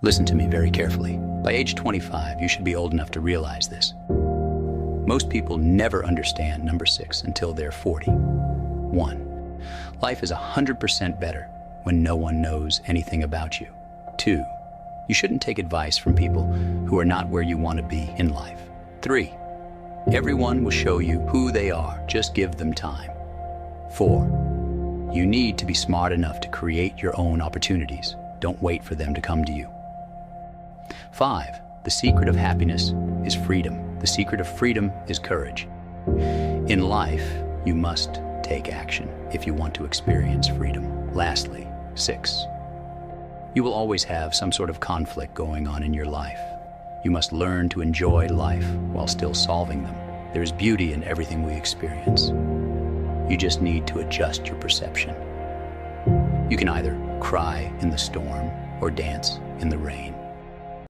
Listen to me very carefully. By age 25, you should be old enough to realize this. Most people never understand number 6 until they're 40. 1. Life is 100% better when no one knows anything about you. 2. You shouldn't take advice from people who are not where you want to be in life. 3. Everyone will show you who they are. Just give them time. 4. You need to be smart enough to create your own opportunities. Don't wait for them to come to you. 5. The secret of happiness is freedom. The secret of freedom is courage. In life, you must take action if you want to experience freedom. Lastly, 6. You will always have some sort of conflict going on in your life. You must learn to enjoy life while still solving them. There is beauty in everything we experience. You just need to adjust your perception. You can either cry in the storm or dance in the rain.